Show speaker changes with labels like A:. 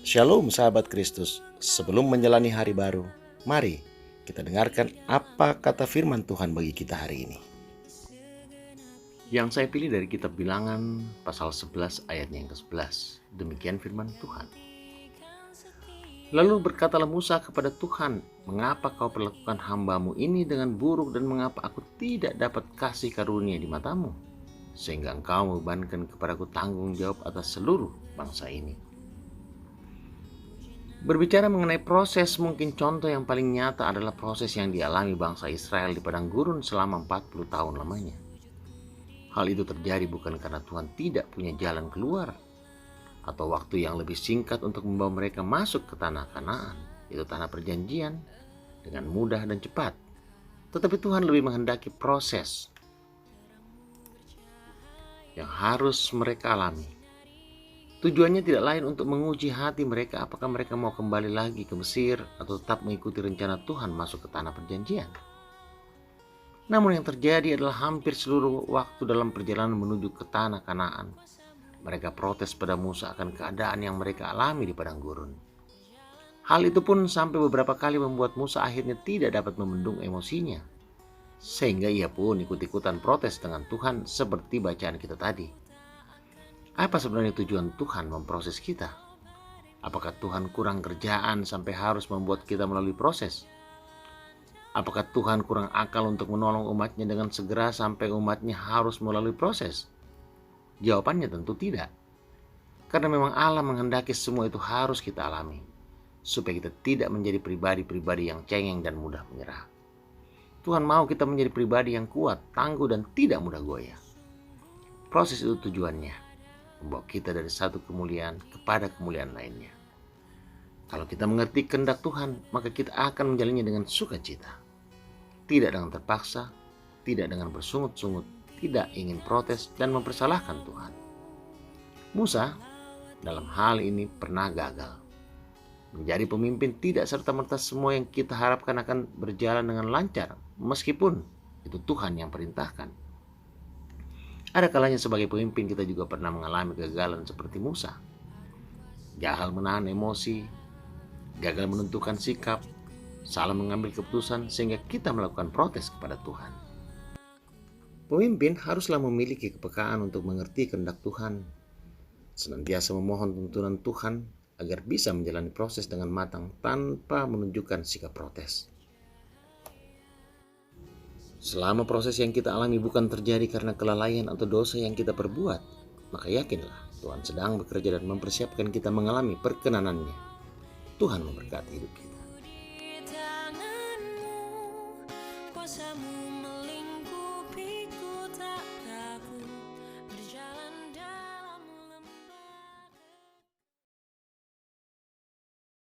A: Shalom sahabat Kristus, sebelum menjalani hari baru, mari kita dengarkan apa kata firman Tuhan bagi kita hari ini. Yang saya pilih dari kitab Bilangan pasal 11 ayatnya yang ke-11. Demikian firman Tuhan. Lalu berkatalah Musa kepada Tuhan, "Mengapa kau perlakukan hambamu ini dengan buruk dan mengapa aku tidak dapat kasih karunia di matamu? Sehingga engkau membebankan kepadaku tanggung jawab atas seluruh bangsa ini." Berbicara mengenai proses, mungkin contoh yang paling nyata adalah proses yang dialami bangsa Israel di padang gurun selama 40 tahun lamanya. Hal itu terjadi bukan karena Tuhan tidak punya jalan keluar atau waktu yang lebih singkat untuk membawa mereka masuk ke tanah Kanaan, yaitu tanah perjanjian, dengan mudah dan cepat. Tetapi Tuhan lebih menghendaki proses yang harus mereka alami. Tujuannya tidak lain untuk menguji hati mereka apakah mereka mau kembali lagi ke Mesir atau tetap mengikuti rencana Tuhan masuk ke tanah perjanjian. Namun yang terjadi adalah hampir seluruh waktu dalam perjalanan menuju ke tanah Kanaan, mereka protes pada Musa akan keadaan yang mereka alami di padang gurun. Hal itu pun sampai beberapa kali membuat Musa akhirnya tidak dapat membendung emosinya, sehingga ia pun ikut-ikutan protes dengan Tuhan seperti bacaan kita tadi. Apa sebenarnya tujuan Tuhan memproses kita? Apakah Tuhan kurang kerjaan sampai harus membuat kita melalui proses? Apakah Tuhan kurang akal untuk menolong umatnya dengan segera sampai umatnya harus melalui proses? Jawabannya tentu tidak. Karena memang Allah menghendaki semua itu harus kita alami, supaya kita tidak menjadi pribadi-pribadi yang cengeng dan mudah menyerah. Tuhan mau kita menjadi pribadi yang kuat, tangguh, dan tidak mudah goyah. Proses itu tujuannya membawa kita dari satu kemuliaan kepada kemuliaan lainnya. Kalau kita mengerti kehendak Tuhan, maka kita akan menjalannya dengan sukacita. Tidak dengan terpaksa, tidak dengan bersungut-sungut, tidak ingin protes dan mempersalahkan Tuhan. Musa dalam hal ini pernah gagal. Menjadi pemimpin tidak serta-merta semua yang kita harapkan akan berjalan dengan lancar, meskipun itu Tuhan yang perintahkan. Ada kalanya sebagai pemimpin kita juga pernah mengalami kegagalan seperti Musa. Gagal menahan emosi, gagal menentukan sikap, salah mengambil keputusan sehingga kita melakukan protes kepada Tuhan. Pemimpin haruslah memiliki kepekaan untuk mengerti kehendak Tuhan, senantiasa memohon tuntunan Tuhan agar bisa menjalani proses dengan matang tanpa menunjukkan sikap protes. Selama proses yang kita alami bukan terjadi karena kelalaian atau dosa yang kita perbuat, maka yakinlah Tuhan sedang bekerja dan mempersiapkan kita mengalami perkenanannya. Tuhan memberkati hidup kita.